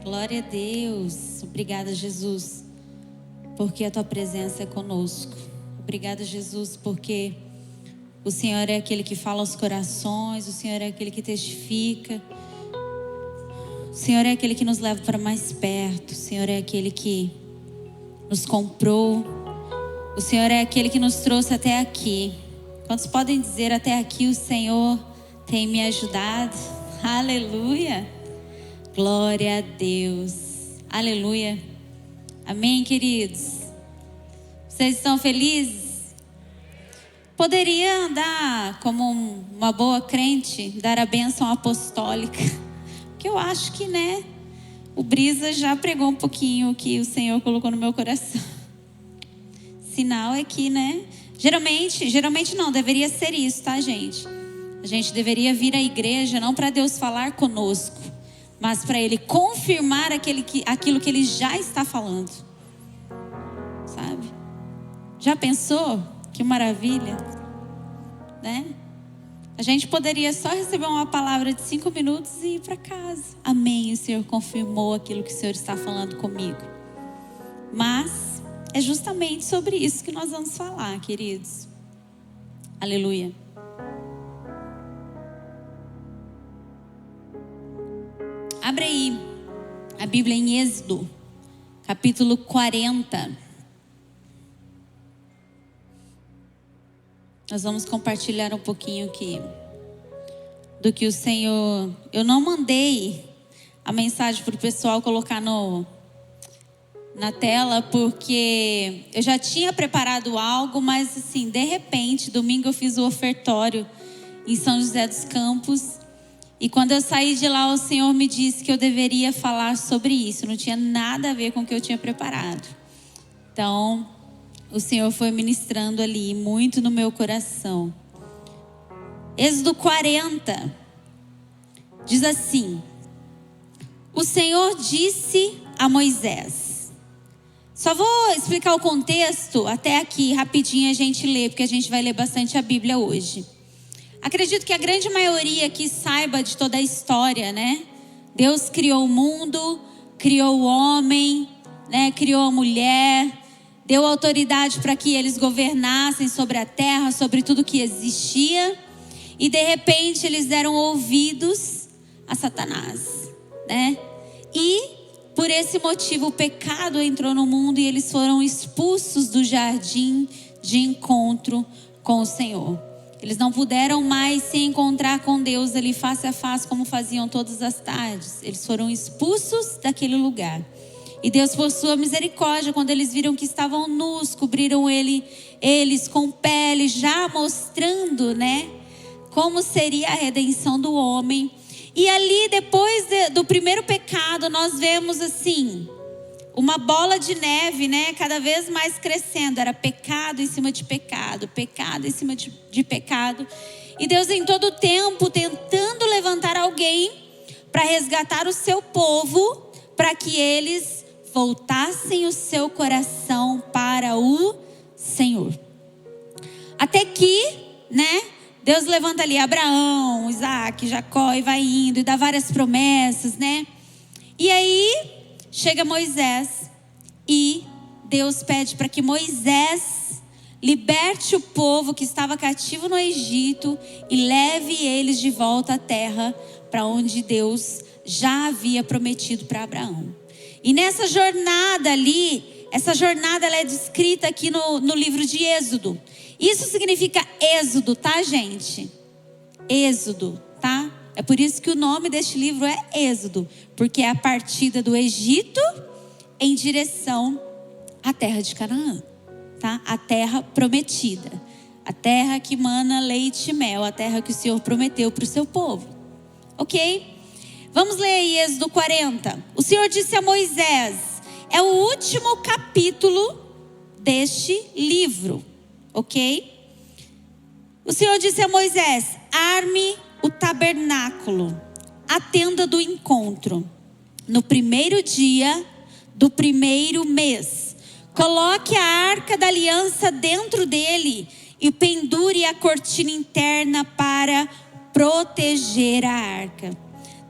Glória a Deus. Obrigada, Jesus, porque a tua presença é conosco. Obrigada, Jesus, porque o Senhor é aquele que fala aos corações, o Senhor é aquele que testifica, o Senhor é aquele que nos leva para mais perto, o Senhor é aquele que nos comprou, o Senhor é aquele que nos trouxe até aqui. Quantos podem dizer: até aqui o Senhor tem me ajudado? Aleluia. Glória a Deus. Aleluia. Amém, queridos? Vocês estão felizes? Poderia andar como uma boa crente, dar a bênção apostólica, porque eu acho que, né, o Brisa já pregou um pouquinho o que o Senhor colocou no meu coração. Sinal é que, né, geralmente não, deveria ser isso, tá, gente? A gente deveria vir à igreja não para Deus falar conosco, mas para Ele confirmar aquilo que Ele já está falando, sabe? Já pensou? Que maravilha, né? A gente poderia só receber uma palavra de 5 minutos e ir para casa. Amém, o Senhor confirmou aquilo que o Senhor está falando comigo. Mas é justamente sobre isso que nós vamos falar, queridos. Aleluia. Abre aí a Bíblia em Êxodo, capítulo 40. Nós vamos compartilhar um pouquinho aqui do que o Senhor... Eu não mandei a mensagem para o pessoal colocar na tela, porque eu já tinha preparado algo, mas assim, de repente, domingo eu fiz o ofertório em São José dos Campos. E quando eu saí de lá, o Senhor me disse que eu deveria falar sobre isso. Não tinha nada a ver com o que eu tinha preparado. Então, o Senhor foi ministrando ali muito no meu coração. Êxodo 40 diz assim: o Senhor disse a Moisés. Só vou explicar o contexto até aqui, rapidinho a gente lê, porque a gente vai ler bastante a Bíblia hoje. Acredito que a grande maioria aqui saiba de toda a história, né? Deus criou o mundo, criou o homem, né? Criou a mulher, deu autoridade para que eles governassem sobre a terra, sobre tudo que existia. E de repente eles deram ouvidos a Satanás, né? E por esse motivo o pecado entrou no mundo e eles foram expulsos do jardim de encontro com o Senhor. Eles não puderam mais se encontrar com Deus ali face a face como faziam todas as tardes. Eles foram expulsos daquele lugar. E Deus, por sua misericórdia, quando eles viram que estavam nus, cobriram eles com pele, já mostrando, né, como seria a redenção do homem. E ali, depois do primeiro pecado, nós vemos assim, uma bola de neve, né, cada vez mais crescendo. Era pecado em cima de pecado, pecado em cima de pecado. E Deus em todo o tempo tentando levantar alguém para resgatar o seu povo, para que eles voltassem o seu coração para o Senhor. Até que, né, Deus levanta ali Abraão, Isaac, Jacó, e vai indo e dá várias promessas, né? E aí chega Moisés e Deus pede para que Moisés liberte o povo que estava cativo no Egito e leve eles de volta à terra para onde Deus já havia prometido para Abraão. E nessa jornada ali, essa jornada ela é descrita aqui no livro de Êxodo. Isso significa êxodo, tá, gente? Êxodo, tá? É por isso que o nome deste livro é Êxodo, porque é a partida do Egito em direção à terra de Canaã, tá? A terra prometida, a terra que mana leite e mel, a terra que o Senhor prometeu para o seu povo, ok? Vamos ler aí Êxodo 40. O Senhor disse a Moisés, é o último capítulo deste livro, ok? O Senhor disse a Moisés, arme o tabernáculo, a tenda do encontro, no primeiro dia do primeiro mês. Coloque a arca da aliança dentro dele e pendure a cortina interna para proteger a arca.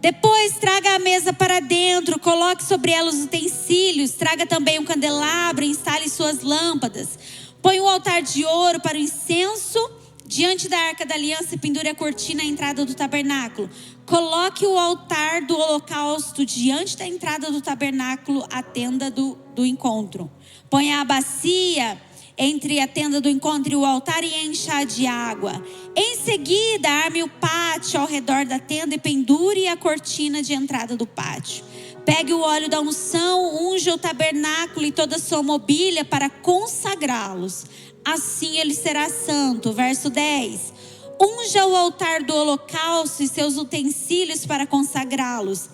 Depois traga a mesa para dentro, coloque sobre ela os utensílios, traga também um candelabro, instale suas lâmpadas. Põe o altar de ouro para o incenso diante da arca da aliança e pendure a cortina à entrada do tabernáculo. Coloque o altar do holocausto diante da entrada do tabernáculo, a tenda do encontro. Ponha a bacia entre a tenda do encontro e o altar e encha de água. Em seguida, arme o pátio ao redor da tenda e pendure a cortina de entrada do pátio. Pegue o óleo da unção, unja o tabernáculo e toda a sua mobília para consagrá-los. Assim ele será santo. Verso 10. Unja o altar do holocausto e seus utensílios para consagrá-los.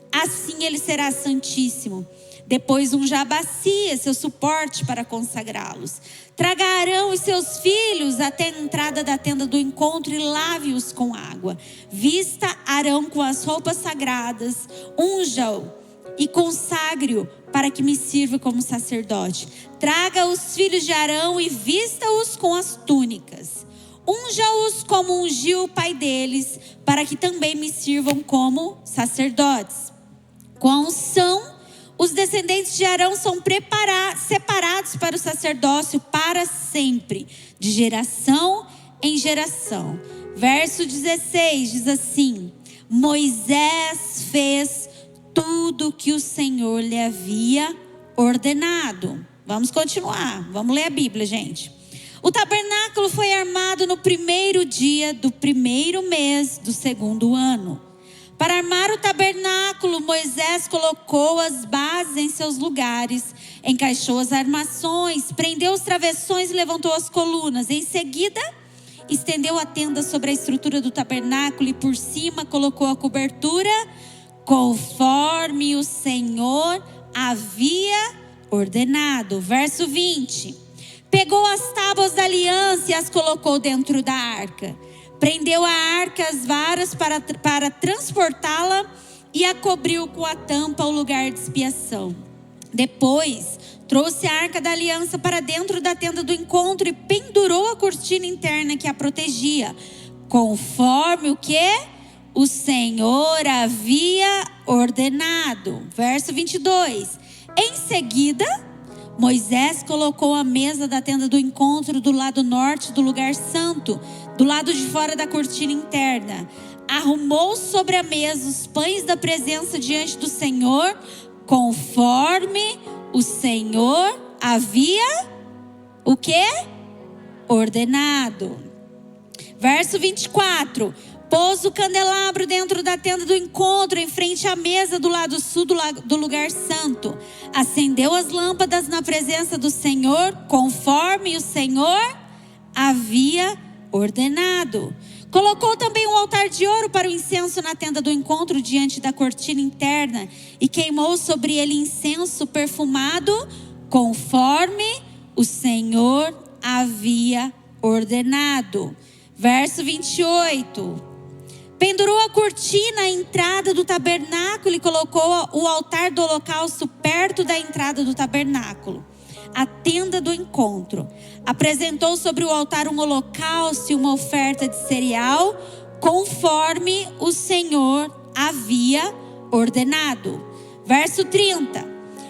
Assim ele será santíssimo. Depois unja a bacia, seu suporte para consagrá-los. Traga Arão e seus filhos até a entrada da tenda do encontro e lave-os com água. Vista Arão com as roupas sagradas, unja-o e consagre-o para que me sirva como sacerdote. Traga os filhos de Arão e vista-os com as túnicas. Unja-os como ungiu o pai deles, para que também me sirvam como sacerdotes. Com a unção, os descendentes de Arão são separados para o sacerdócio para sempre, de geração em geração. Verso 16 diz assim: Moisés fez tudo o que o Senhor lhe havia ordenado. Vamos continuar, vamos ler a Bíblia, gente. O tabernáculo foi armado no primeiro dia do primeiro mês do segundo ano. Para armar o tabernáculo, Moisés colocou as bases em seus lugares, encaixou as armações, prendeu os travessões e levantou as colunas. Em seguida, estendeu a tenda sobre a estrutura do tabernáculo e por cima colocou a cobertura, conforme o Senhor havia ordenado. Verso 20. Pegou as tábuas da aliança e as colocou dentro da arca. Prendeu a arca às varas para transportá-la e a cobriu com a tampa ao lugar de expiação. Depois, trouxe a arca da aliança para dentro da tenda do encontro e pendurou a cortina interna que a protegia, conforme o que o Senhor havia ordenado. Verso 22. Em seguida, Moisés colocou a mesa da tenda do encontro do lado norte do lugar santo, do lado de fora da cortina interna. Arrumou sobre a mesa os pães da presença diante do Senhor, conforme o Senhor havia o quê? Ordenado. Verso 24. Pôs o candelabro dentro da tenda do encontro, em frente à mesa do lado sul do lugar santo. Acendeu as lâmpadas na presença do Senhor, conforme o Senhor havia ordenado. Colocou também um altar de ouro para o incenso na tenda do encontro, diante da cortina interna, e queimou sobre ele incenso perfumado, conforme o Senhor havia ordenado. Verso 28. Pendurou a cortina à entrada do tabernáculo e colocou o altar do holocausto perto da entrada do tabernáculo, a tenda do encontro. Apresentou sobre o altar um holocausto e uma oferta de cereal, conforme o Senhor havia ordenado. Verso 30.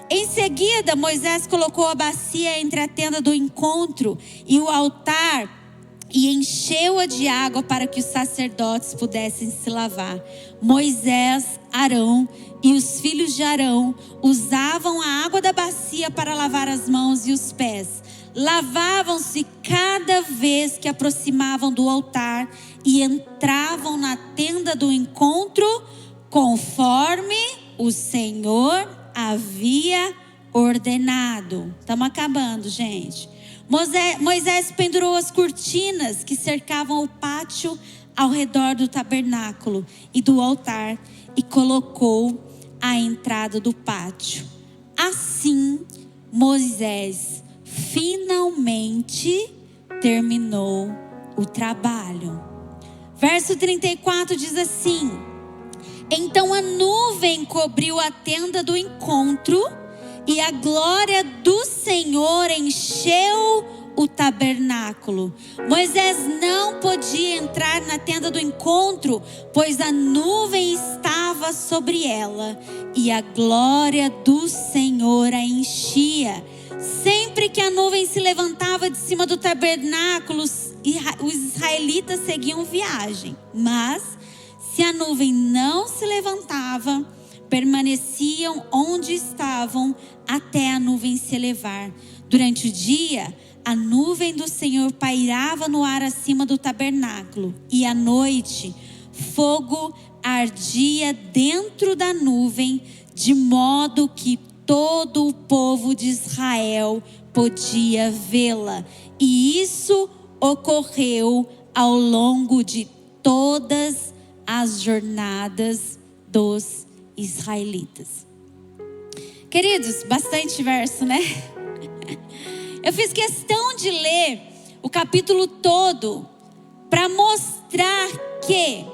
Em seguida, Moisés colocou a bacia entre a tenda do encontro e o altar e encheu-a de água para que os sacerdotes pudessem se lavar. Moisés, Arão e os filhos de Arão usavam a água da bacia para lavar as mãos e os pés. Lavavam-se cada vez que aproximavam do altar e entravam na tenda do encontro, conforme o Senhor havia ordenado. Estamos acabando, gente. Moisés pendurou as cortinas que cercavam o pátio ao redor do tabernáculo e do altar e colocou a entrada do pátio. Assim, Moisés finalmente terminou o trabalho. Verso 34 diz assim: Então a nuvem cobriu a tenda do encontro e a glória do Senhor encheu o tabernáculo. Moisés não podia entrar na tenda do encontro, pois a nuvem estava sobre ela e a glória do Senhor a enchia. Sempre que a nuvem se levantava de cima do tabernáculo, os israelitas seguiam viagem. Mas se a nuvem não se levantava, permaneciam onde estavam até a nuvem se elevar. Durante o dia, a nuvem do Senhor pairava no ar acima do tabernáculo, e à noite, fogo ardia dentro da nuvem, de modo que todo o povo de Israel podia vê-la. E isso ocorreu ao longo de todas as jornadas dos israelitas. Queridos, bastante verso, né? Eu fiz questão de ler o capítulo todo para mostrar que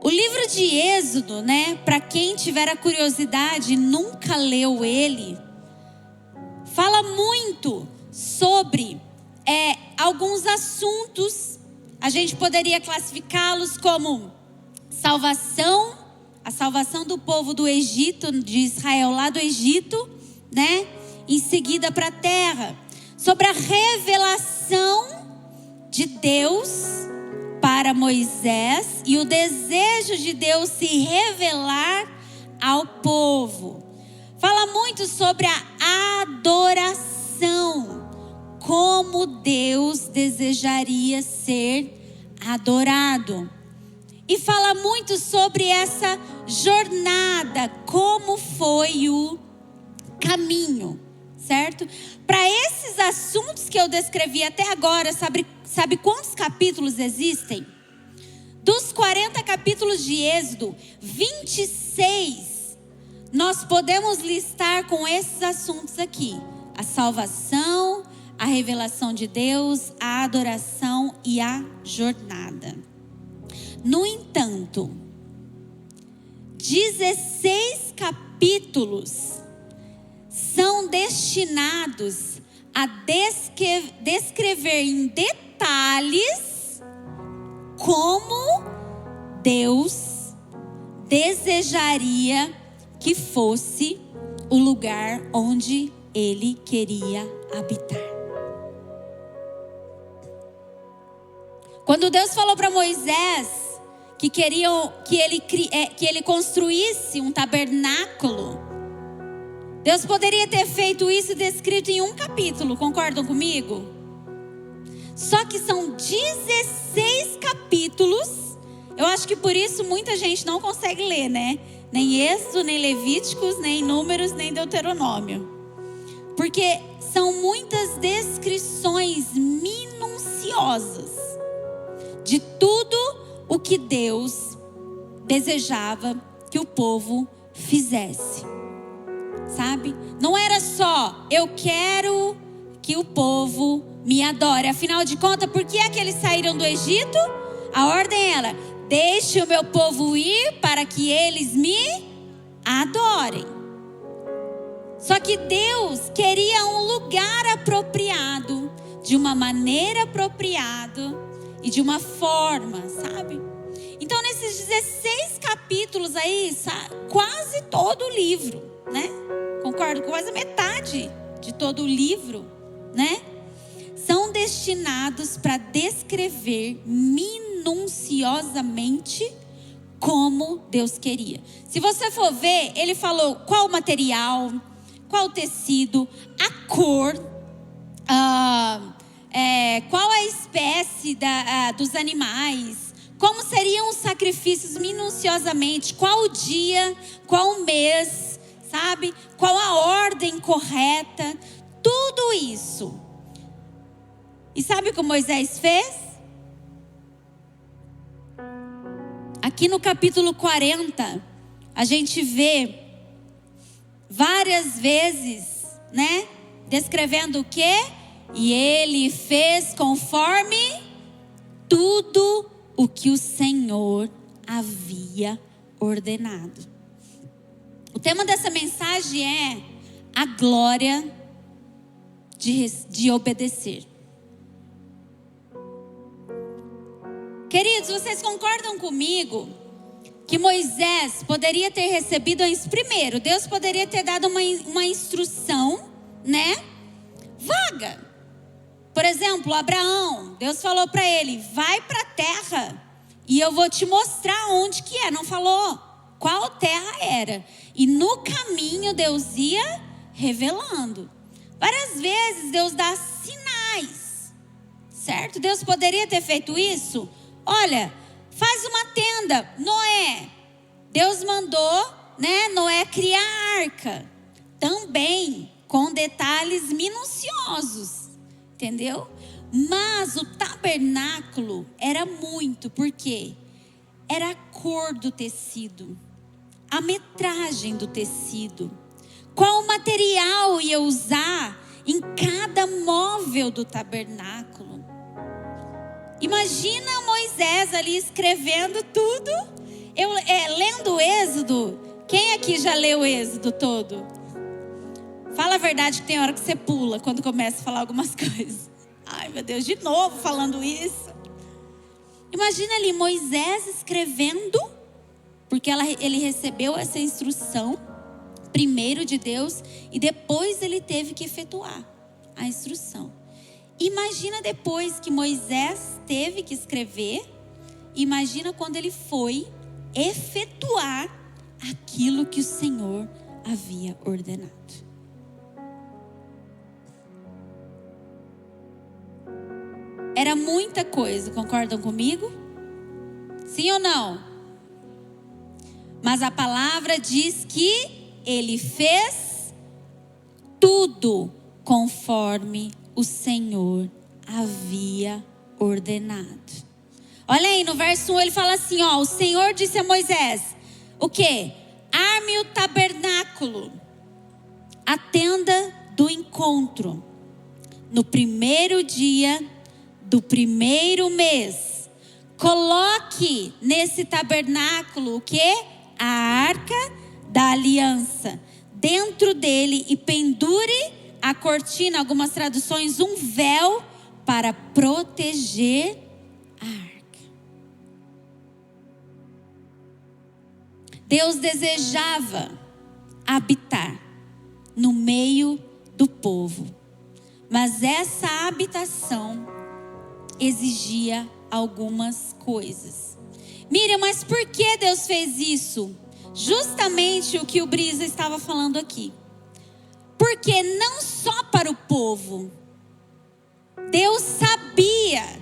o livro de Êxodo, né, para quem tiver a curiosidade e nunca leu ele, fala muito sobre alguns assuntos. A gente poderia classificá-los como salvação, a salvação do povo do Egito, de Israel lá do Egito, né? Em seguida para a terra, sobre a revelação de Deus para Moisés e o desejo de Deus se revelar ao povo. Fala muito sobre a adoração, como Deus desejaria ser adorado. E fala muito sobre essa jornada, como foi o caminho, certo? Para esses assuntos que eu descrevi até agora, sabe quantos capítulos existem? Dos 40 capítulos de Êxodo, 26 nós podemos listar com esses assuntos aqui: a salvação, a revelação de Deus, a adoração e a jornada. No entanto, 16 capítulos são destinados a descrever em detalhes como Deus desejaria que fosse o lugar onde Ele queria habitar. Quando Deus falou para Moisés que queriam que ele construísse um tabernáculo, Deus poderia ter feito isso descrito em um capítulo, concordam comigo? Só que são 16 capítulos. Eu acho que por isso muita gente não consegue ler, né? Nem Êxodo, nem Levíticos, nem Números, nem Deuteronômio. Porque são muitas descrições minuciosas de tudo o que Deus desejava que o povo fizesse. Sabe? Não era só, eu quero que o povo me adore. Afinal de contas, por que é que eles saíram do Egito? A ordem era: deixe o meu povo ir para que eles me adorem. Só que Deus queria um lugar apropriado, de uma maneira apropriada e de uma forma, sabe? Então nesses 16 capítulos aí, quase todo o livro, né? Concordo com quase metade de todo o livro, né? São destinados para descrever minuciosamente como Deus queria. Se você for ver, ele falou qual o material, qual o tecido, a cor, qual a espécie dos animais, como seriam os sacrifícios minuciosamente, qual o dia, qual o mês, sabe? Qual a ordem correta, tudo isso. E sabe o que Moisés fez? Aqui no capítulo 40, a gente vê várias vezes, né? Descrevendo o quê? E ele fez conforme tudo o que o Senhor havia ordenado. O tema dessa mensagem é a glória de obedecer. Queridos, vocês concordam comigo que Moisés poderia ter recebido primeiro, Deus poderia ter dado uma instrução, né, vaga. Por exemplo, Abraão, Deus falou para ele: vai para a terra e eu vou te mostrar onde que é. Não falou qual terra era. E no caminho Deus ia revelando. Várias vezes Deus dá sinais, certo? Deus poderia ter feito isso. Olha, faz uma tenda, Noé. Deus mandou, né, Noé criar a arca. Também com detalhes minuciosos, entendeu? Mas o tabernáculo era muito, porque era a cor do tecido, a metragem do tecido, qual material ia usar em cada móvel do tabernáculo. Imagina Moisés ali escrevendo tudo. Lendo o Êxodo. Quem aqui já leu o Êxodo todo? Fala a verdade que tem hora que você pula quando começa a falar algumas coisas. Ai, meu Deus, de novo falando isso. Imagina ali Moisés escrevendo, porque ele recebeu essa instrução primeiro de Deus e depois ele teve que efetuar a instrução. Imagina depois que Moisés teve que escrever, imagina quando ele foi efetuar aquilo que o Senhor havia ordenado. Era muita coisa, concordam comigo? Sim ou não? Mas a palavra diz que ele fez tudo conforme o Senhor havia ordenado. Olha aí, no verso 1 ele fala assim, ó: o Senhor disse a Moisés, o quê? Arme o tabernáculo, a tenda do encontro, no primeiro dia do primeiro mês. Coloque nesse tabernáculo o quê? A arca da aliança dentro dele e pendure a cortina, algumas traduções, um véu para proteger a arca. Deus desejava habitar no meio do povo, mas essa habitação exigia algumas coisas. Miriam, mas por que Deus fez isso? Justamente o que o Brisa estava falando aqui. Porque não só para o povo, Deus sabia,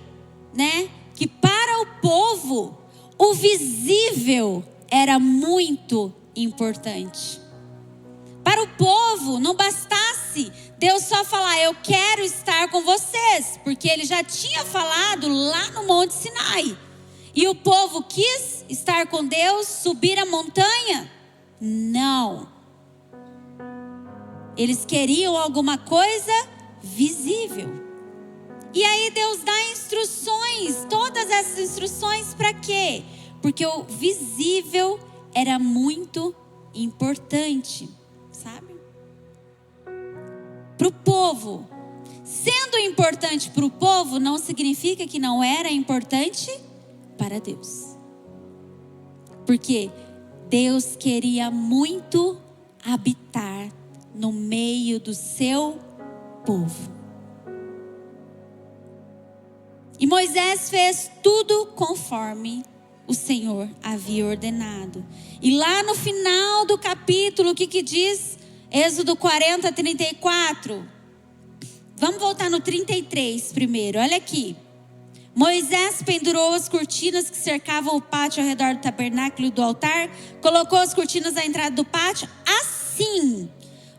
né, que para o povo o visível era muito importante. Para o povo não bastasse Deus só falar: eu quero estar com vocês, porque ele já tinha falado lá no Monte Sinai. E o povo quis estar com Deus, subir a montanha? Não. Eles queriam alguma coisa visível. E aí Deus dá instruções, todas essas instruções para quê? Porque o visível era muito importante, sabe? Para o povo. Sendo importante para o povo, não significa que não era importante para Deus. Porque Deus queria muito habitar no meio do seu povo. E Moisés fez tudo conforme o Senhor havia ordenado. E lá no final do capítulo, o que diz? Êxodo 40, 34. Vamos voltar no 33 primeiro, olha aqui. Moisés pendurou as cortinas que cercavam o pátio ao redor do tabernáculo e do altar, colocou as cortinas à entrada do pátio. Assim,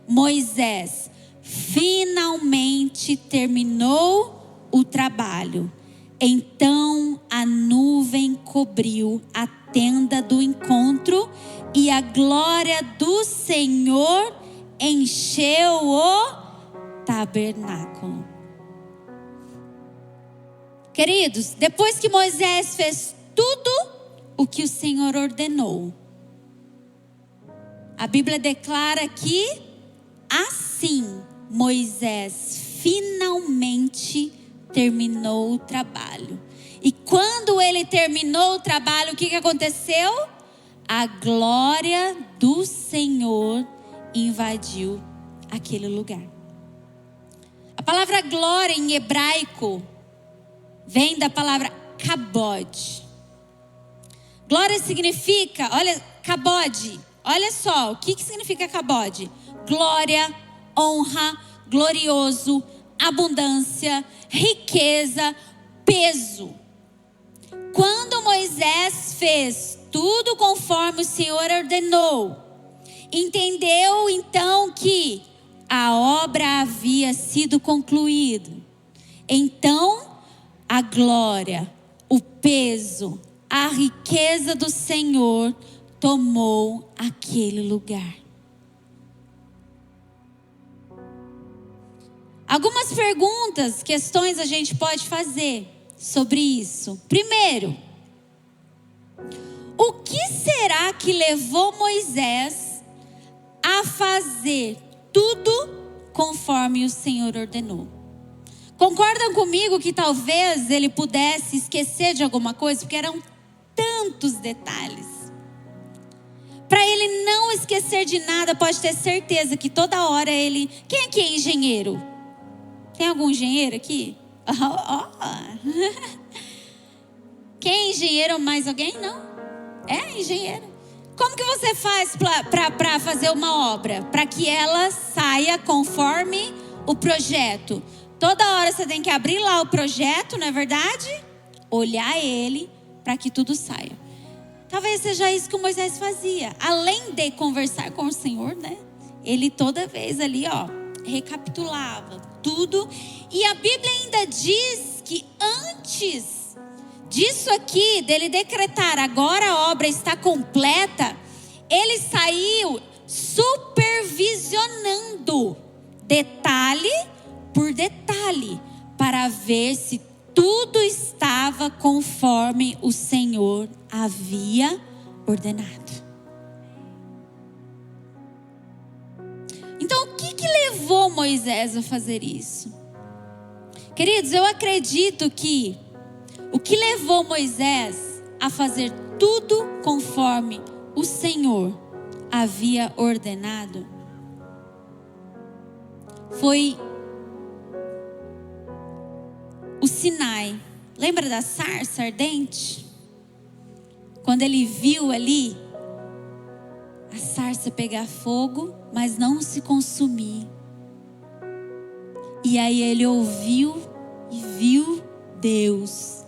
Moisés finalmente terminou o trabalho. Então a nuvem cobriu a tenda do encontro e a glória do Senhor encheu o tabernáculo. Queridos, depois que Moisés fez tudo o que o Senhor ordenou, a Bíblia declara que assim Moisés finalmente terminou o trabalho. E quando ele terminou o trabalho, o que aconteceu? A glória do Senhor invadiu aquele lugar. A palavra glória em hebraico vem da palavra kabod. Glória significa, olha, kabod. Olha só, o que significa kabod? Glória, honra, glorioso, abundância, riqueza, peso. Quando Moisés fez tudo conforme o Senhor ordenou, entendeu então que a obra havia sido concluída. Então, a glória, o peso, a riqueza do Senhor tomou aquele lugar. Algumas perguntas, questões a gente pode fazer sobre isso. Primeiro, o que será que levou Moisés a fazer tudo conforme o Senhor ordenou? Concordam comigo que talvez ele pudesse esquecer de alguma coisa, porque eram tantos detalhes. Para ele não esquecer de nada, pode ter certeza que toda hora ele... Quem aqui é engenheiro? Tem algum engenheiro aqui? Quem é engenheiro? Mais alguém? Não? É engenheiro. Como que você faz para fazer uma obra? Para que ela saia conforme o projeto. Toda hora você tem que abrir lá o projeto, não é verdade? Olhar ele para que tudo saia. Talvez seja isso que o Moisés fazia. Além de conversar com o Senhor, né? Ele toda vez ali, recapitulava tudo. E a Bíblia ainda diz que antes disso aqui, dele decretar agora a obra está completa, ele saiu supervisionando detalhe por detalhe para ver se tudo estava conforme o Senhor havia ordenado. Então, o que levou Moisés a fazer isso? Queridos, eu acredito que o que levou Moisés a fazer tudo conforme o Senhor havia ordenado foi o Sinai. Lembra da sarça ardente? Quando ele viu ali a sarça pegar fogo, mas não se consumir. E aí ele ouviu e viu Deus.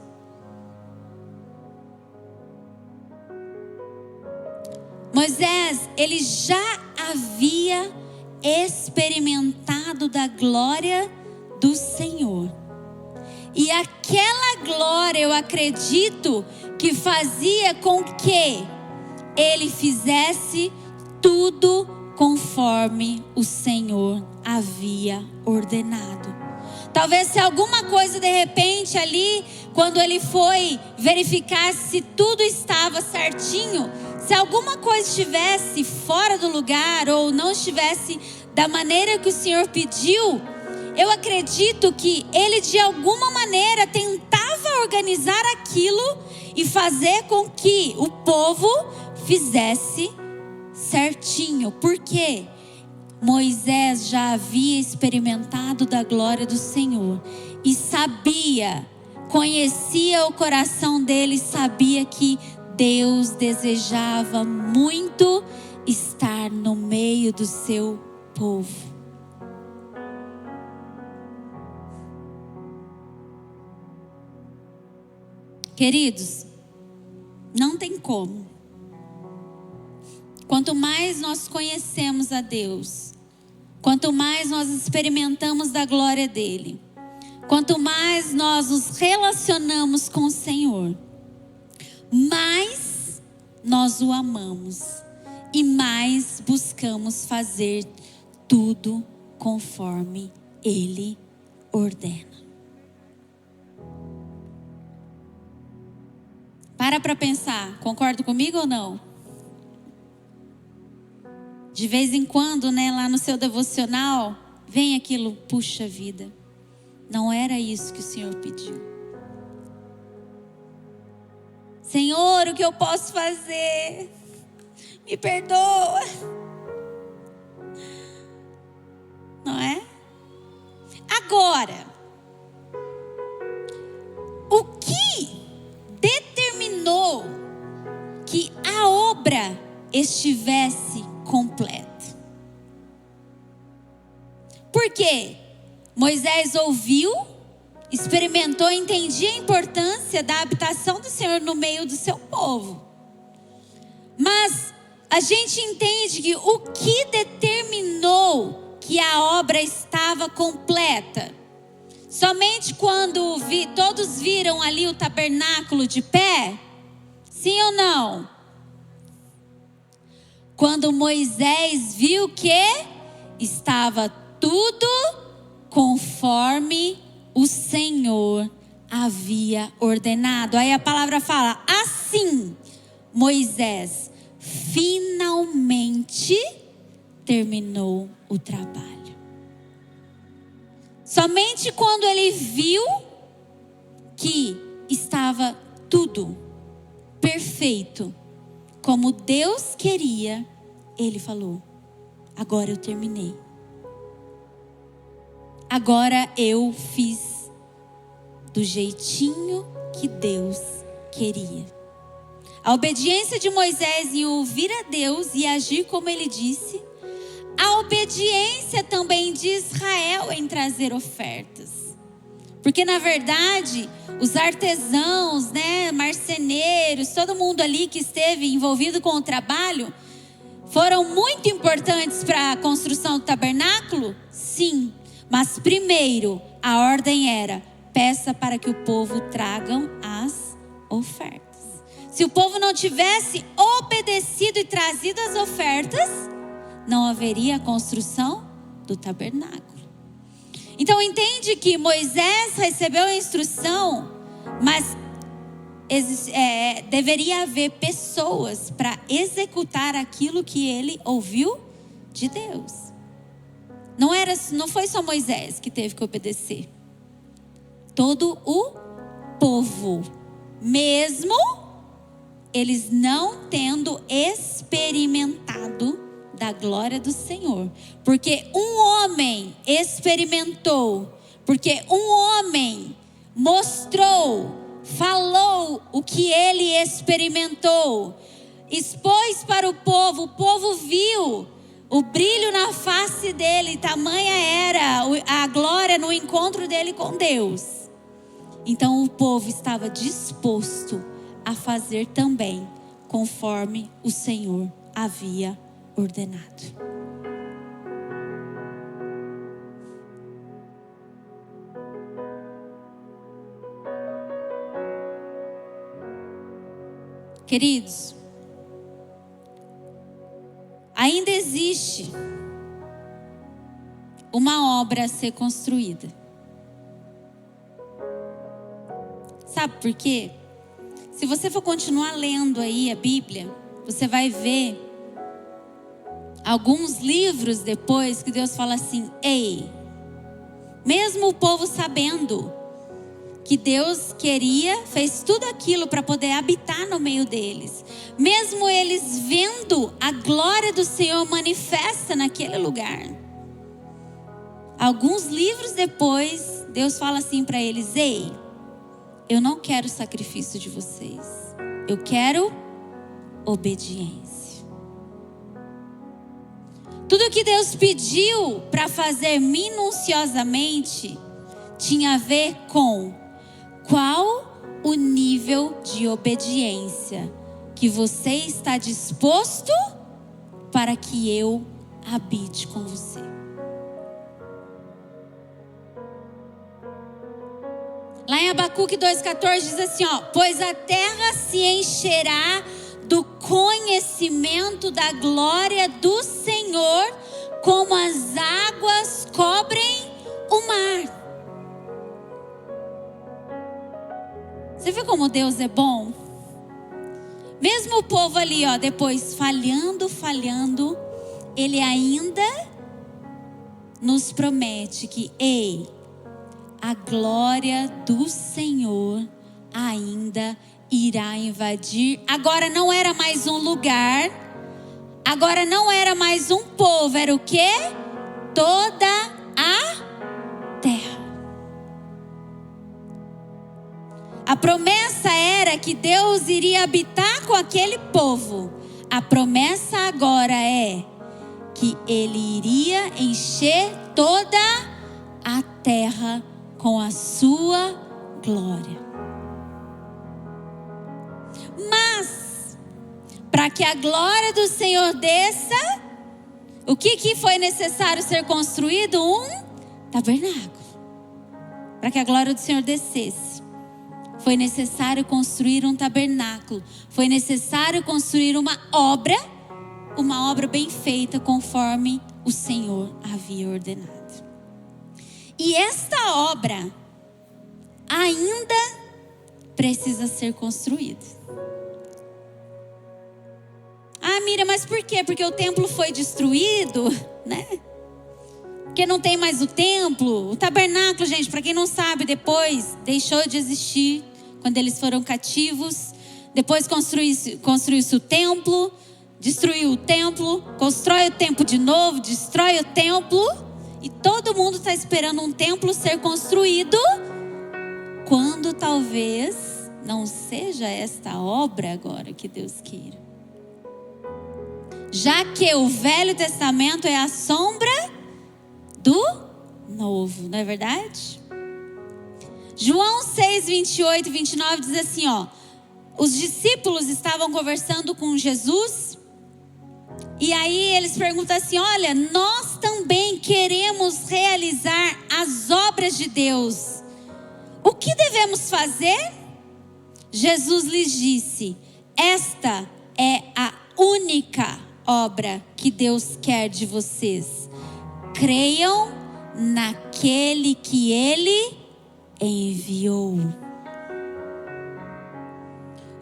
Moisés, ele já havia experimentado da glória do Senhor. E aquela glória, eu acredito, que fazia com que ele fizesse tudo conforme o Senhor havia ordenado. Talvez se alguma coisa de repente ali, quando ele foi verificar se tudo estava certinho, se alguma coisa estivesse fora do lugar ou não estivesse da maneira que o Senhor pediu, eu acredito que ele de alguma maneira tentava organizar aquilo e fazer com que o povo fizesse certinho. Por quê? Moisés já havia experimentado da glória do Senhor e sabia, conhecia o coração dele, sabia que Deus desejava muito estar no meio do seu povo. Queridos, não tem como. Quanto mais nós conhecemos a Deus, quanto mais nós experimentamos da glória dele, quanto mais nós nos relacionamos com o Senhor, mais nós o amamos e mais buscamos fazer tudo conforme ele ordena. Para pensar, concorda comigo ou não? De vez em quando, né, lá no seu devocional, vem aquilo, puxa vida. Não era isso que o Senhor pediu. Senhor, o que eu posso fazer? Me perdoa. Não é? Agora, o que determinou que a obra estivesse completa? Porque Moisés ouviu, experimentou, entendia a importância da habitação do Senhor no meio do seu povo. Mas a gente entende que o que determinou que a obra estava completa? Somente quando todos viram ali o tabernáculo de pé? Sim ou não? Quando Moisés viu que estava tudo conforme o Senhor havia ordenado. Aí a palavra fala: assim Moisés finalmente terminou o trabalho. Somente quando ele viu que estava tudo perfeito, como Deus queria, ele falou: agora eu terminei. Agora eu fiz do jeitinho que Deus queria. A obediência de Moisés em ouvir a Deus e agir como ele disse. A obediência também de Israel em trazer ofertas. Porque na verdade, os artesãos, marceneiros, todo mundo ali que esteve envolvido com o trabalho, foram muito importantes para a construção do tabernáculo? Sim. Mas primeiro, a ordem era: peça para que o povo tragam as ofertas. Se o povo não tivesse obedecido e trazido as ofertas, não haveria a construção do tabernáculo. Então entende que Moisés recebeu a instrução, mas deveria haver pessoas para executar aquilo que ele ouviu de Deus. Não foi só Moisés que teve que obedecer. Todo o povo, mesmo eles não tendo experimentado da glória do Senhor. Porque um homem experimentou, porque um homem mostrou, falou o que ele experimentou, expôs para o povo viu o brilho na face dele, tamanha era a glória no encontro dele com Deus. Então o povo estava disposto a fazer também conforme o Senhor havia ordenado. Queridos, ainda existe uma obra a ser construída. Sabe por quê? Se você for continuar lendo aí a Bíblia, você vai ver alguns livros depois que Deus fala assim: ei, mesmo o povo sabendo que Deus queria, fez tudo aquilo para poder habitar no meio deles, mesmo eles vendo a glória do Senhor manifesta naquele lugar, alguns livros depois Deus fala assim para eles: ei, eu não quero sacrifício de vocês, eu quero obediência. Tudo que Deus pediu para fazer minuciosamente tinha a ver com qual o nível de obediência que você está disposto para que eu habite com você. Lá em Abacuque 2,14 diz assim, pois a terra se encherá do conhecimento da glória do Senhor, como as águas cobrem o mar. Você vê como Deus é bom? Mesmo o povo ali, depois falhando, Ele ainda nos promete que, ei, a glória do Senhor ainda irá invadir. Agora não era mais um lugar, agora não era mais um povo, era o quê? Toda a terra. A promessa era que Deus iria habitar com aquele povo. A promessa agora é que Ele iria encher toda a terra com a sua glória. Mas, para que a glória do Senhor desça, o que foi necessário ser construído? Um tabernáculo. Para que a glória do Senhor descesse, foi necessário construir um tabernáculo. Foi necessário construir uma obra bem feita conforme o Senhor havia ordenado. E esta obra ainda precisa ser construída. Ah, Miriam, mas por quê? Porque o templo foi destruído, né? Porque não tem mais o templo. O tabernáculo, gente, para quem não sabe, depois deixou de existir quando eles foram cativos. Depois construiu-se o templo, destruiu o templo, constrói o templo de novo, destrói o templo. E todo mundo está esperando um templo ser construído, quando talvez não seja esta obra agora que Deus queira. Já que o Velho Testamento é a sombra do Novo, não é verdade? João 6, 28 e 29 diz assim, os discípulos estavam conversando com Jesus, e aí eles perguntam assim, olha, nós também queremos realizar as obras de Deus. O que devemos fazer? Jesus lhes disse, esta é a única obra que Deus quer de vocês. Creiam naquele que Ele enviou.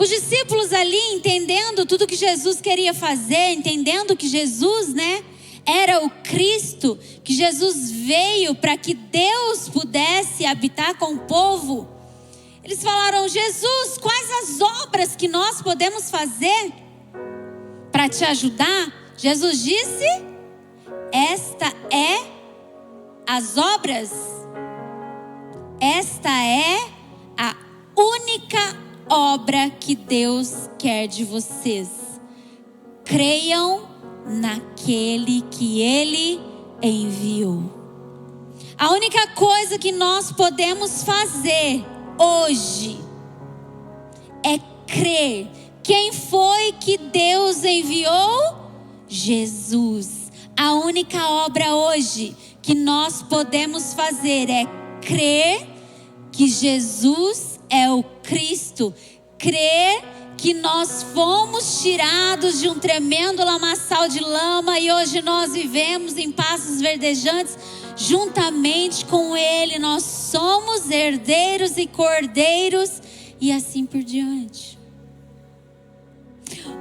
Os discípulos ali, entendendo tudo que Jesus queria fazer, entendendo que Jesus, era o Cristo, que Jesus veio para que Deus pudesse habitar com o povo. Eles falaram, Jesus, quais as obras que nós podemos fazer para te ajudar? Jesus disse, esta é as obras, esta é a única obra que Deus quer de vocês. Creiam naquele que Ele enviou. A única coisa que nós podemos fazer hoje é crer. Quem foi que Deus enviou? Jesus. A única obra hoje que nós podemos fazer é crer que Jesus é o Cristo, crer que nós fomos tirados de um tremendo lamaçal de lama e hoje nós vivemos em pastos verdejantes juntamente com Ele. Nós somos herdeiros e cordeiros e assim por diante.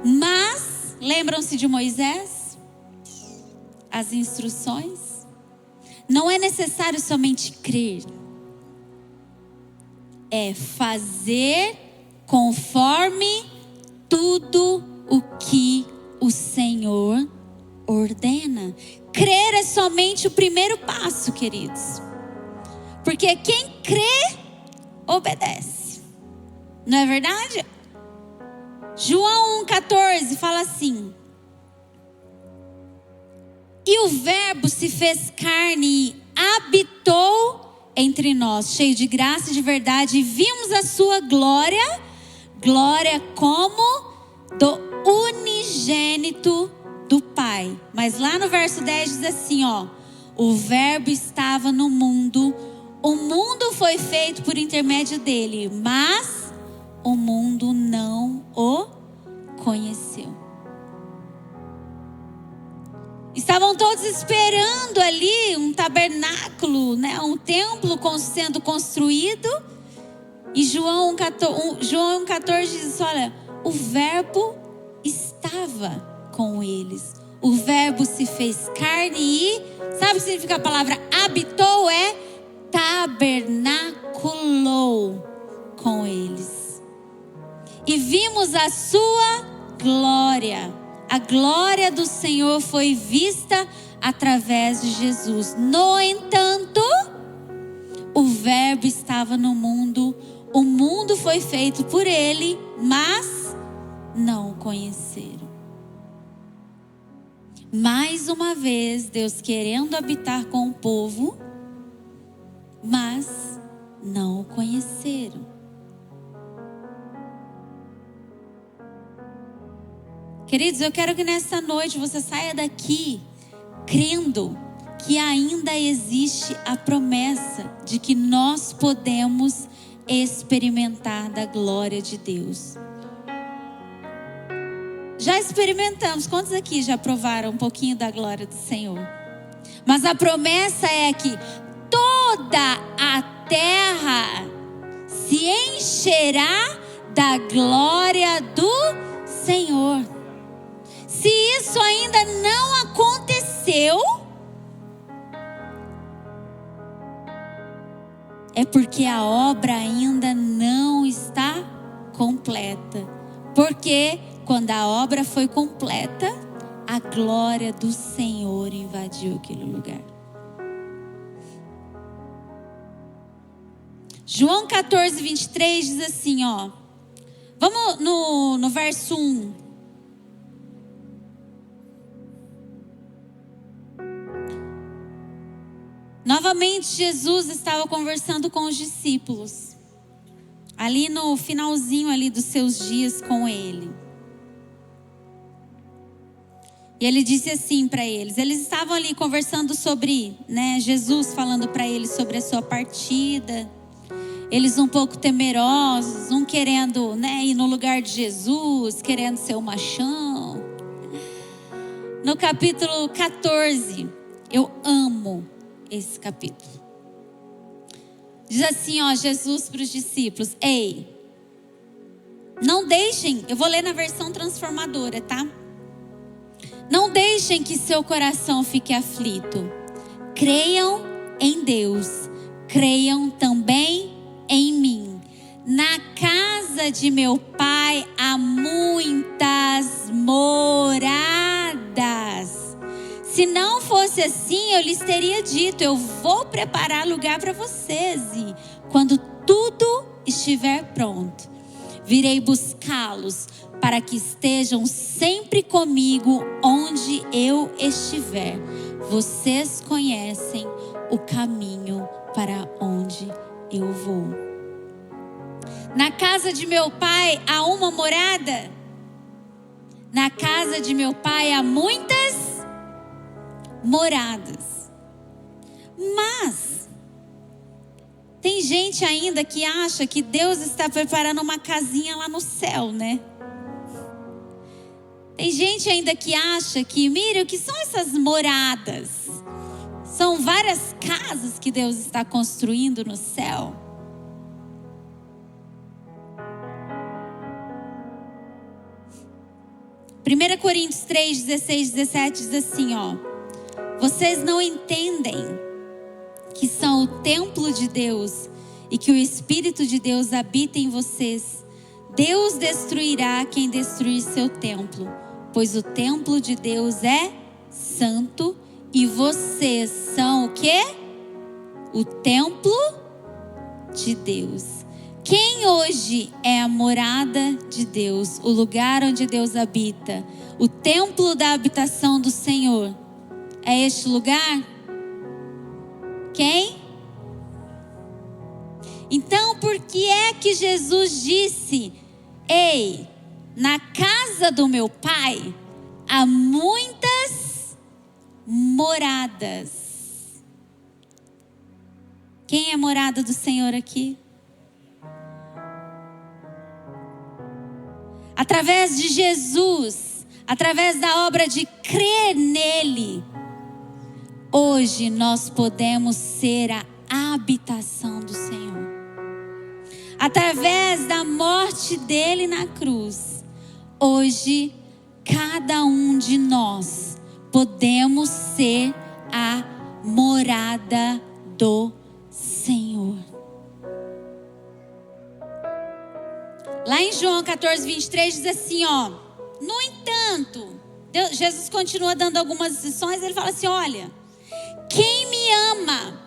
Mas, lembram-se de Moisés? As instruções? Não é necessário somente crer, é fazer conforme tudo o que o Senhor ordena. Crer é somente o primeiro passo, queridos. Porque quem crê, obedece. Não é verdade? João 1,14 fala assim: e o verbo se fez carne e habitou entre nós, cheio de graça e de verdade, e vimos a sua glória, glória como do unigênito do Pai. Mas lá no verso 10 diz assim, o verbo estava no mundo, o mundo foi feito por intermédio dele, mas o mundo não o conheceu. Estavam todos esperando ali um tabernáculo, um templo sendo construído. E João 1,14 diz, olha, o verbo estava com eles. O verbo se fez carne e, sabe o que significa a palavra habitou? É, está tabernaculou com eles. E vimos a sua glória. A glória do Senhor foi vista através de Jesus. No entanto, o Verbo estava no mundo. O mundo foi feito por ele, mas não o conheceram. Mais uma vez, Deus querendo habitar com o povo, mas não o conheceram. Queridos, eu quero que nessa noite você saia daqui crendo que ainda existe a promessa de que nós podemos experimentar da glória de Deus. Já experimentamos. Quantos aqui já provaram um pouquinho da glória do Senhor? Mas a promessa é que toda a terra se encherá da glória do Senhor. Se isso ainda não aconteceu, é porque a obra ainda não está completa. Porque quando a obra foi completa, a glória do Senhor invadiu aquele lugar. João 14, 23 diz assim, ó. Vamos no verso 1. Novamente Jesus estava conversando com os discípulos. Ali no finalzinho ali dos seus dias com ele. E ele disse assim para eles. Eles estavam ali conversando sobre, Jesus falando para eles sobre a sua partida. Eles um pouco temerosos, um querendo, ir no lugar de Jesus, querendo ser o machão. No capítulo 14, eu amo esse capítulo. Diz assim, ó, Jesus para os discípulos: ei, não deixem, eu vou ler na versão transformadora, tá? Não deixem que seu coração fique aflito. Creiam em Deus, creiam também em mim. Na casa de meu Pai há muitas moradas. Se não fosse assim, eu lhes teria dito: eu vou preparar lugar para vocês, e quando tudo estiver pronto, virei buscá-los, para que estejam sempre comigo onde eu estiver. Vocês conhecem o caminho para onde eu vou. Na casa de meu Pai há uma morada. Na casa de meu Pai há muitas moradas. Mas tem gente ainda que acha que Deus está preparando uma casinha lá no céu, né? Tem gente ainda que acha que, mira, o que são essas moradas? São várias casas que Deus está construindo no céu. Primeira Coríntios 3, 16, 17 diz assim, ó: vocês não entendem que são o templo de Deus e que o Espírito de Deus habita em vocês? Deus destruirá quem destruir seu templo, pois o templo de Deus é santo e vocês são o quê? O templo de Deus. Quem hoje é a morada de Deus, o lugar onde Deus habita, o templo da habitação do Senhor? É este lugar? Quem? Então, por que é que Jesus disse: ei, na casa do meu Pai há muitas moradas? Quem é a morada do Senhor aqui? Através de Jesus, através da obra de crer nele, hoje nós podemos ser a habitação do Senhor. Através da morte dele na cruz, hoje cada um de nós podemos ser a morada do Senhor. Lá em João 14, 23 diz assim, ó: no entanto, Jesus continua dando algumas lições. Ele fala assim: olha, quem me ama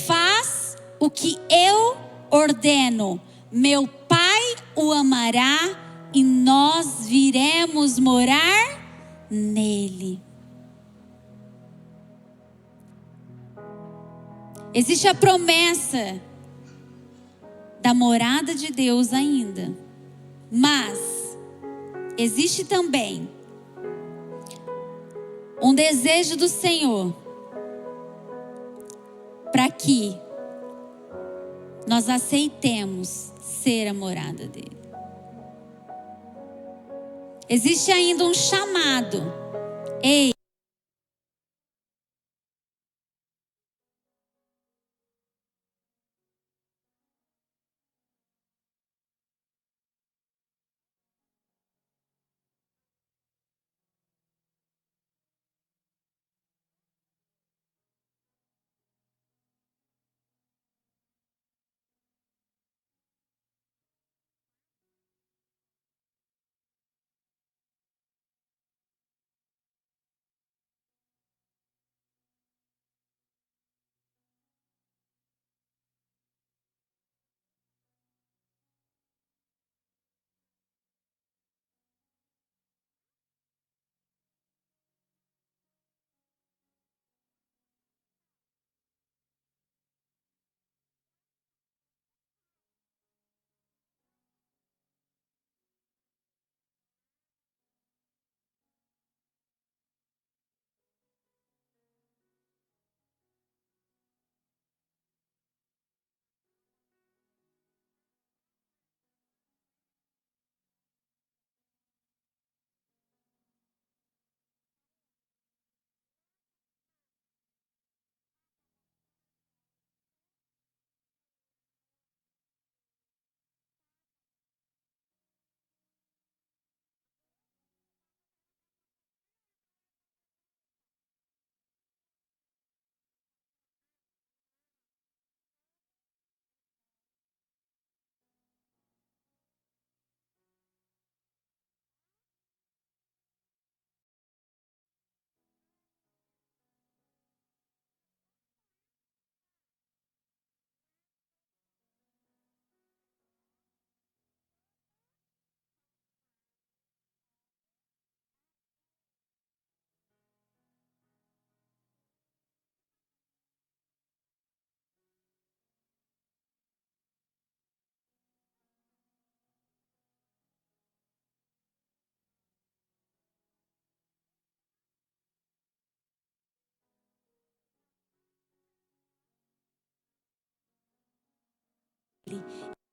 faz o que eu ordeno, meu Pai o amará e nós viremos morar nele. Existe a promessa da morada de Deus ainda, mas existe também um desejo do Senhor para que nós aceitemos ser a morada dele. Existe ainda um chamado. Ei,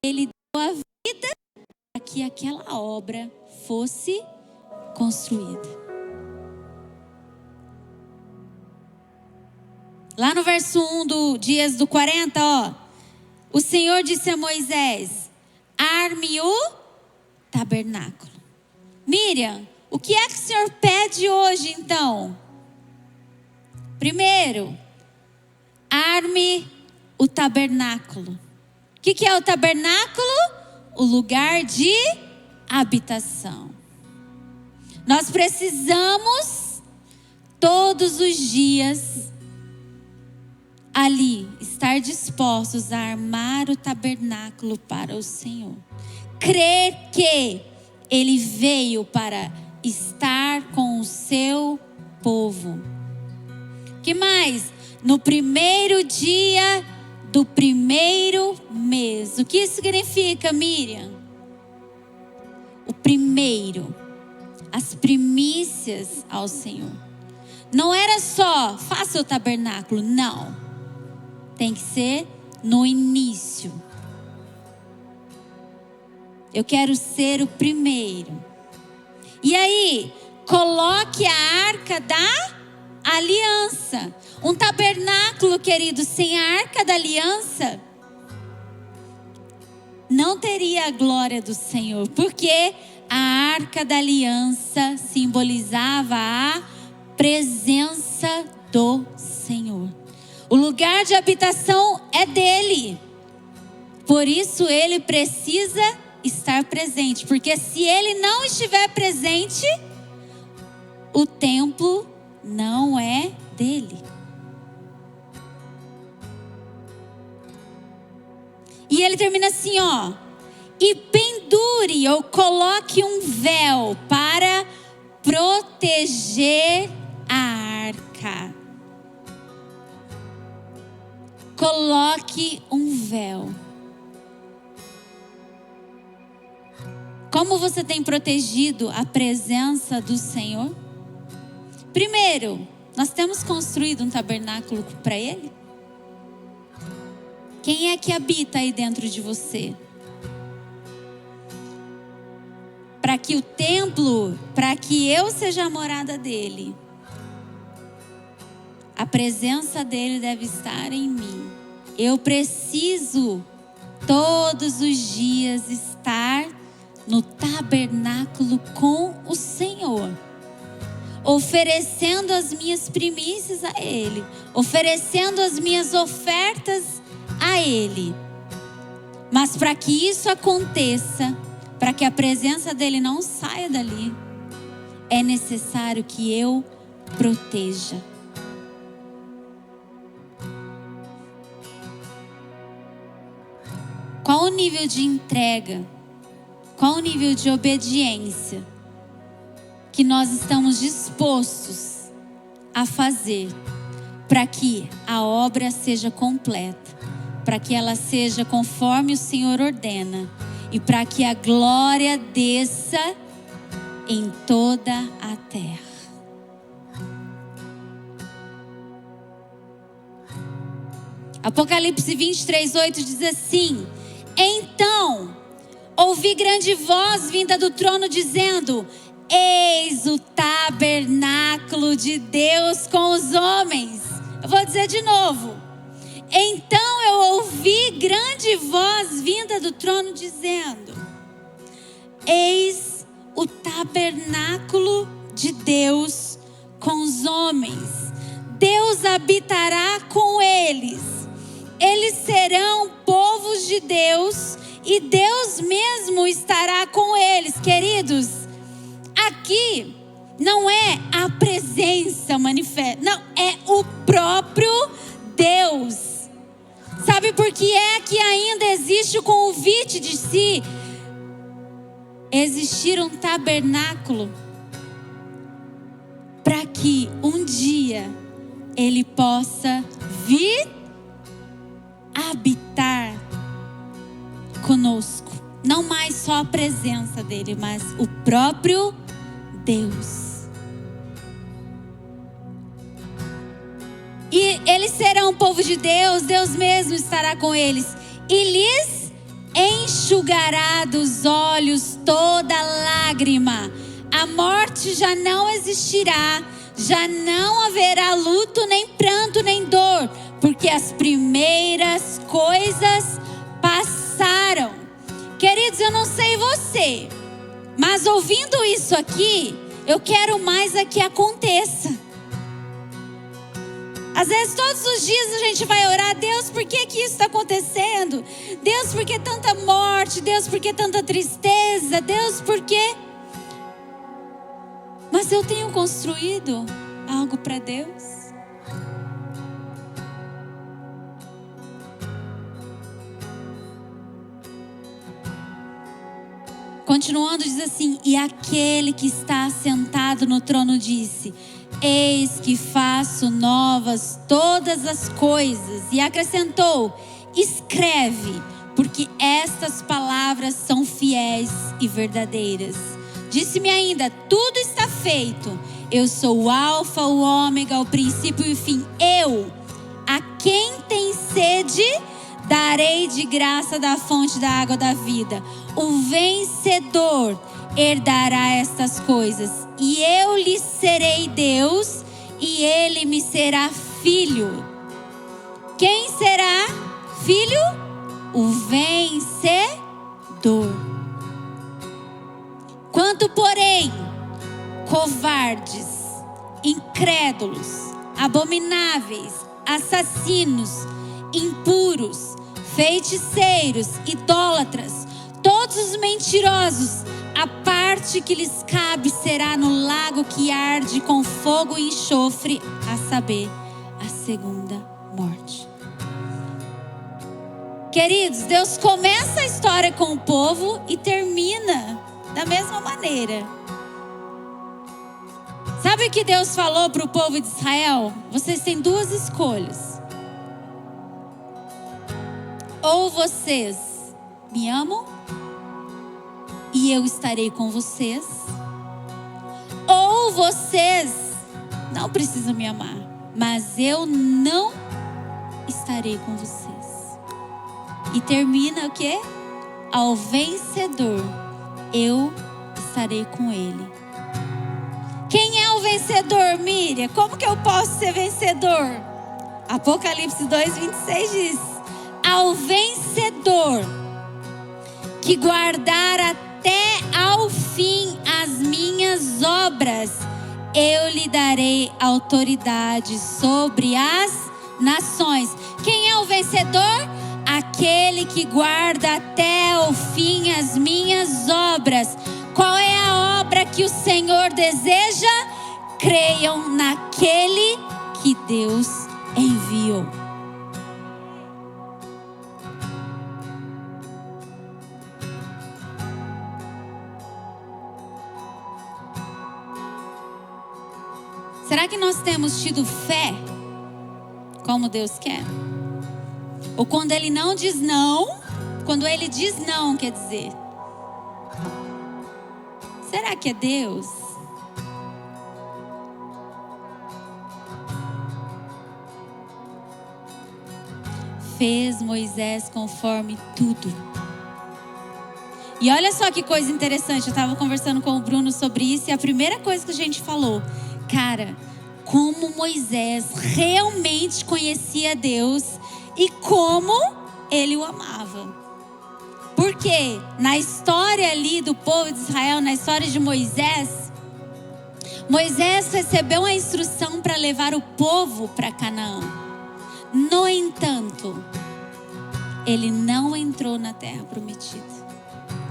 ele deu a vida para que aquela obra fosse construída. Lá no verso 1 de Êxodo 40, ó: o Senhor disse a Moisés: arme o tabernáculo. Miriam, o que é que o Senhor pede hoje então? Primeiro, arme o tabernáculo. O que é o tabernáculo? O lugar de habitação. Nós precisamos todos os dias ali estar dispostos a armar o tabernáculo para o Senhor. Crer que Ele veio para estar com o seu povo. Que mais? No primeiro dia do primeiro mês. O que isso significa, Miriam? O primeiro, as primícias ao Senhor. Não era só faça o tabernáculo, não. Tem que ser no início. Eu quero ser o primeiro. E aí, coloque a arca da aliança. Um tabernáculo, querido, sem a arca da aliança não teria a glória do Senhor, porque a arca da aliança simbolizava a presença do Senhor. O lugar de habitação é dele. Por isso ele precisa estar presente. Porque se ele não estiver presente, o templo não é dele. E ele termina assim, ó. E pendure ou coloque um véu para proteger a arca. Coloque um véu. Como você tem protegido a presença do Senhor? Primeiro, nós temos construído um tabernáculo para Ele? Quem é que habita aí dentro de você? Para que o templo, para que eu seja a morada dele, a presença dele deve estar em mim. Eu preciso todos os dias estar no tabernáculo com o Senhor, oferecendo as minhas primícias a Ele, oferecendo as minhas ofertas a Ele. Mas para que isso aconteça, para que a presença dele não saia dali, é necessário que eu proteja. Qual o nível de entrega? Qual o nível de obediência que nós estamos dispostos a fazer para que a obra seja completa, para que ela seja conforme o Senhor ordena e para que a glória desça em toda a terra? Apocalipse 23:8 diz assim: então ouvi grande voz vinda do trono dizendo: eis o tabernáculo de Deus com os homens. Eu vou dizer de novo. Então eu ouvi grande voz vinda do trono dizendo: eis o tabernáculo de Deus com os homens. Deus habitará com eles. Eles serão povos de Deus e Deus mesmo estará com eles. Queridos, aqui não é a presença manifesta, não, é o próprio Deus. Sabe por que é que ainda existe o convite de se existir um tabernáculo? Para que um dia Ele possa vir habitar conosco. Não mais só a presença dele, mas o próprio Deus. E eles serão o povo de Deus, Deus mesmo estará com eles. E lhes enxugará dos olhos toda lágrima. A morte já não existirá, já não haverá luto, nem pranto, nem dor, porque as primeiras coisas passaram. Queridos, eu não sei você, mas ouvindo isso aqui, eu quero mais é que aconteça. Às vezes todos os dias a gente vai orar: Deus, por que isso está acontecendo? Deus, por que tanta morte? Deus, por que tanta tristeza? Deus, por quê? Mas eu tenho construído algo para Deus? Continuando, diz assim: e aquele que está sentado no trono disse: eis que faço novas todas as coisas. E acrescentou: escreve, porque estas palavras são fiéis e verdadeiras. Disse-me ainda: tudo está feito. Eu sou o alfa, o ômega, o princípio e o fim. Eu, a quem tem sede, darei de graça da fonte da água da vida. O vencedor herdará estas coisas, e eu lhe serei Deus, e ele me será filho. Quem será filho? O vencedor. Quanto, porém, covardes, incrédulos, abomináveis, assassinos, impuros, feiticeiros, idólatras, todos os mentirosos, a parte que lhes cabe será no lago que arde com fogo e enxofre, a saber, a segunda morte. Queridos, Deus começa a história com o povo e termina da mesma maneira. Sabe o que Deus falou para o povo de Israel? Vocês têm duas escolhas. Ou vocês me amam e eu estarei com vocês, ou vocês não precisam me amar, mas eu não estarei com vocês. E termina o quê? Ao vencedor, eu estarei com ele. Quem é o vencedor, Miriam? Como que eu posso ser vencedor? Apocalipse 2:26 diz: ao vencedor que guardar até ao fim as minhas obras, eu lhe darei autoridade sobre as nações. Quem é o vencedor? Aquele que guarda até o fim as minhas obras. Qual é a obra que o Senhor deseja? Creiam naquele que Deus enviou. Será que nós temos tido fé como Deus quer? Ou quando Ele não diz não, quando Ele diz não, quer dizer, será que é Deus? Fez Moisés conforme tudo. E olha só que coisa interessante, eu estava conversando com o Bruno sobre isso, e a primeira coisa que a gente falou, cara, como Moisés realmente conhecia Deus e como ele o amava. Porque na história ali do povo de Israel, na história de Moisés, Moisés recebeu a instrução para levar o povo para Canaã. No entanto, ele não entrou na terra prometida.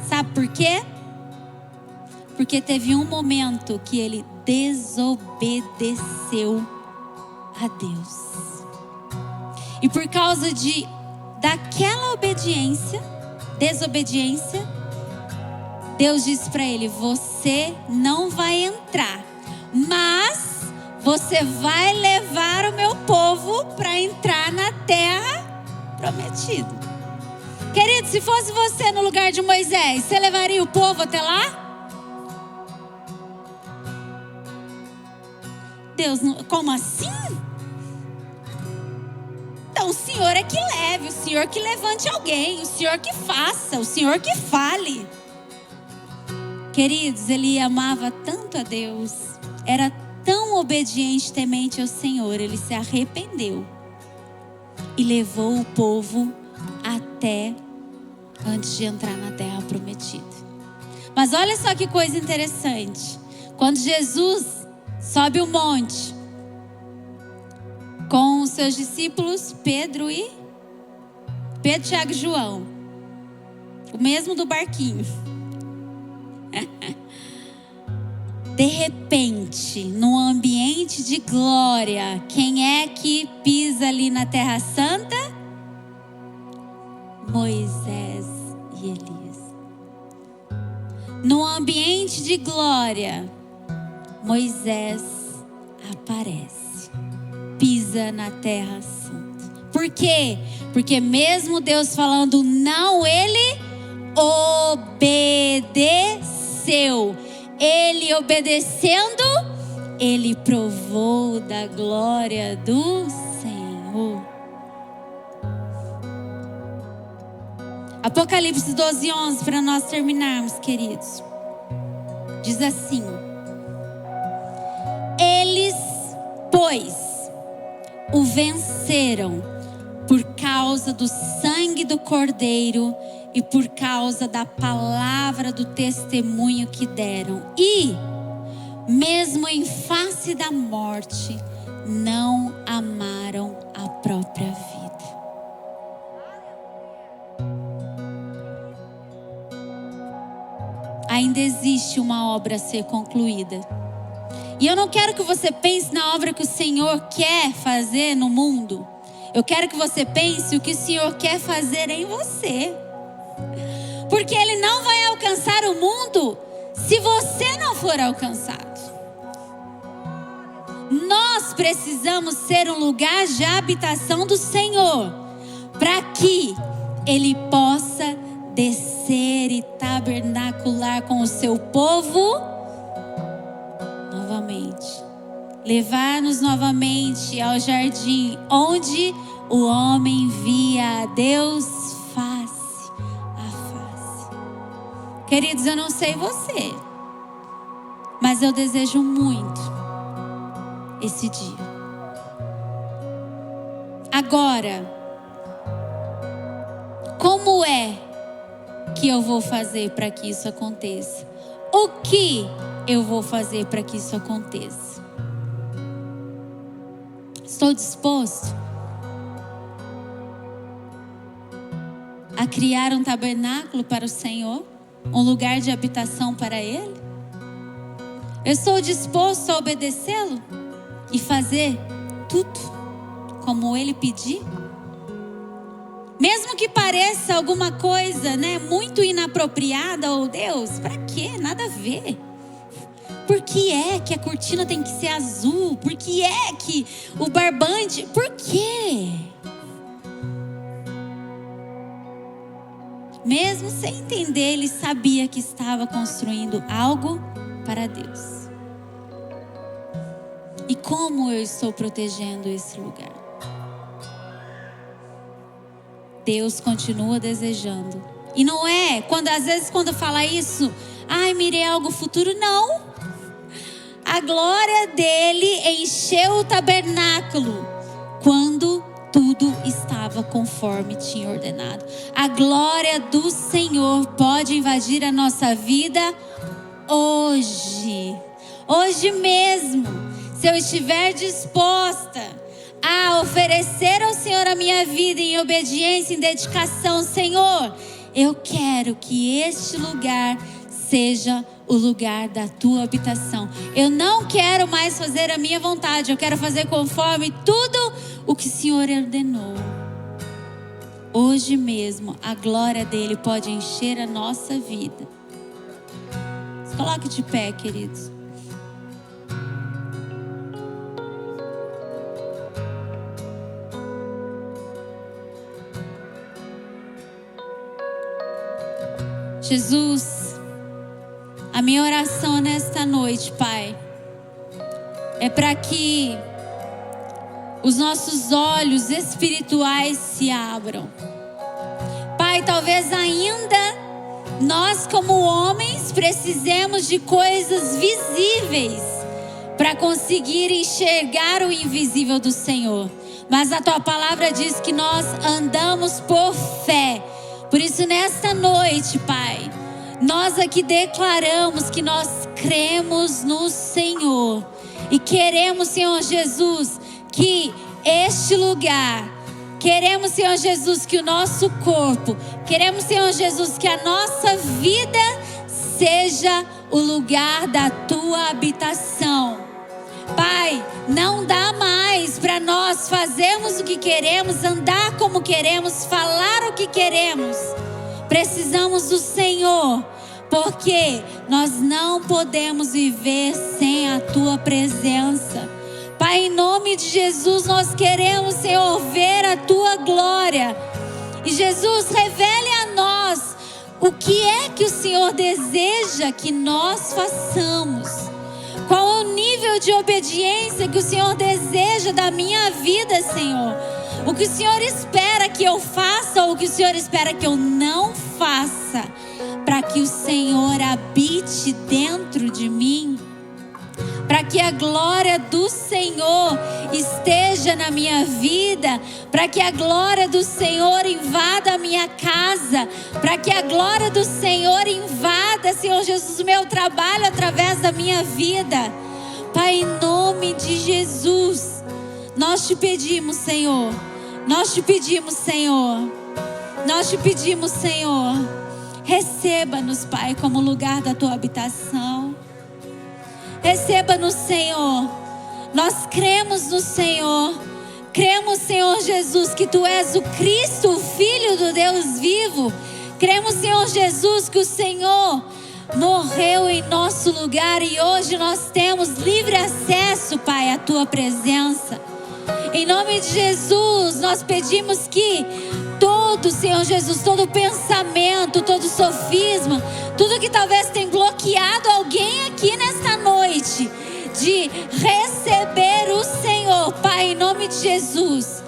Sabe por quê? Porque teve um momento que ele desobedeceu a Deus. E por causa daquela desobediência, Deus disse para ele: você não vai entrar, mas você vai levar o meu povo para entrar na terra prometida. Querido, se fosse você no lugar de Moisés, você levaria o povo até lá? Deus, como assim? Então o Senhor é que leve, o Senhor que levante alguém, o Senhor que faça, o Senhor que fale. Queridos, ele amava tanto a Deus, era tão obediente e temente ao Senhor, ele se arrependeu e levou o povo até antes de entrar na terra prometida. Mas olha só que coisa interessante. Quando Jesus sobe o monte com os seus discípulos Pedro, Tiago e João, o mesmo do barquinho. De repente, num ambiente de glória, quem é que pisa ali na Terra Santa? Moisés e Elias. Num ambiente de glória, Moisés aparece, pisa na Terra Santa. Por quê? Porque mesmo Deus falando não, ele obedeceu. Ele obedecendo, ele provou da glória do Senhor. Apocalipse 12:11, para nós terminarmos, queridos. Diz assim: eles, pois, o venceram por causa do sangue do Cordeiro e por causa da palavra do testemunho que deram. E, mesmo em face da morte, não amaram a existe uma obra a ser concluída. E eu não quero que você pense na obra que o Senhor quer fazer no mundo. Eu quero que você pense o que o Senhor quer fazer em você. Porque Ele não vai alcançar o mundo se você não for alcançado. Nós precisamos ser um lugar de habitação do Senhor, para que Ele possa descer e tabernacular com o seu povo novamente. Levar-nos novamente ao jardim onde o homem via a Deus face a face. Queridos, eu não sei você, mas eu desejo muito esse dia. Agora, como é que eu vou fazer para que isso aconteça? O que eu vou fazer para que isso aconteça? Estou disposto a criar um tabernáculo para o Senhor, um lugar de habitação para Ele? Eu estou disposto a obedecê-lo e fazer tudo como Ele pedir? Mesmo que pareça alguma coisa, muito inapropriada, ou Deus, para quê? Nada a ver. Por que é que a cortina tem que ser azul? Por que é que o barbante? Por quê? Mesmo sem entender, ele sabia que estava construindo algo para Deus. E como eu estou protegendo esse lugar? Deus continua desejando. E não é, às vezes quando fala isso, mirei algo futuro, não. A glória dele encheu o tabernáculo quando tudo estava conforme tinha ordenado. A glória do Senhor pode invadir a nossa vida hoje. Hoje mesmo, se eu estiver disposta a oferecer ao Senhor a minha vida em obediência, em dedicação, Senhor, eu quero que este lugar seja o lugar da tua habitação. Eu não quero mais fazer a minha vontade, eu quero fazer conforme tudo o que o Senhor ordenou. Hoje mesmo, a glória dele pode encher a nossa vida. Se coloque de pé, queridos. Jesus, a minha oração nesta noite, Pai, é para que os nossos olhos espirituais se abram. Pai, talvez ainda nós como homens precisemos de coisas visíveis para conseguir enxergar o invisível do Senhor. Mas a tua palavra diz que nós andamos por fé. Por isso nesta noite, Pai, nós aqui declaramos que nós cremos no Senhor. E queremos, Senhor Jesus, que este lugar, queremos, Senhor Jesus, que o nosso corpo, queremos, Senhor Jesus, que a nossa vida seja o lugar da tua habitação. Pai, não dá mais para nós fazermos o que queremos, andar como queremos, falar o que queremos. Precisamos do Senhor, porque nós não podemos viver sem a tua presença. Pai, em nome de Jesus, nós queremos, Senhor, ver a tua glória. E Jesus, revele a nós o que é que o Senhor deseja que nós façamos. Qual é o nível de obediência que o Senhor deseja da minha vida, Senhor? O que o Senhor espera que eu faça ou o que o Senhor espera que eu não faça, para que o Senhor habite dentro de mim, para que a glória do Senhor esteja na minha vida, para que a glória do Senhor invada a minha casa, para que a glória do Senhor invada, Senhor Jesus, o meu trabalho através da minha vida. Pai, em nome de Jesus, nós te pedimos, Senhor, nós te pedimos, Senhor, nós te pedimos, Senhor, Receba-nos, Pai, como lugar da tua habitação. Receba-nos, Senhor. Nós cremos no Senhor. Cremos, Senhor Jesus, que tu és o Cristo, o Filho do Deus vivo. Cremos, Senhor Jesus, que o Senhor morreu em nosso lugar e hoje nós temos livre acesso, Pai, à tua presença. Em nome de Jesus, nós pedimos que todo, Senhor Jesus, todo pensamento, todo sofisma, tudo que talvez tenha bloqueado alguém aqui nesta noite de receber o Senhor, Pai, em nome de Jesus,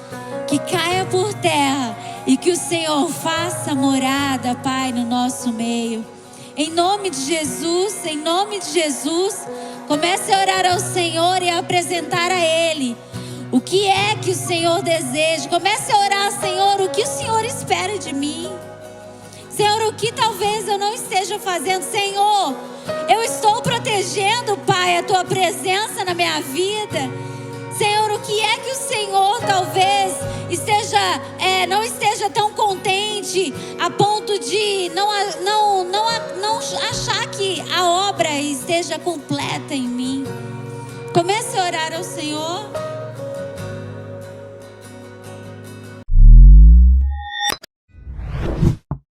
que caia por terra e que o Senhor faça morada, Pai, no nosso meio. Em nome de Jesus, comece a orar ao Senhor e a apresentar a Ele o que é que o Senhor deseja. Comece a orar, Senhor, o que o Senhor espera de mim. Senhor, o que talvez eu não esteja fazendo. Senhor, eu estou protegendo, Pai, a tua presença na minha vida. Senhor, o que é que o Senhor talvez não esteja tão contente a ponto de não achar que a obra esteja completa em mim. Comece a orar ao Senhor.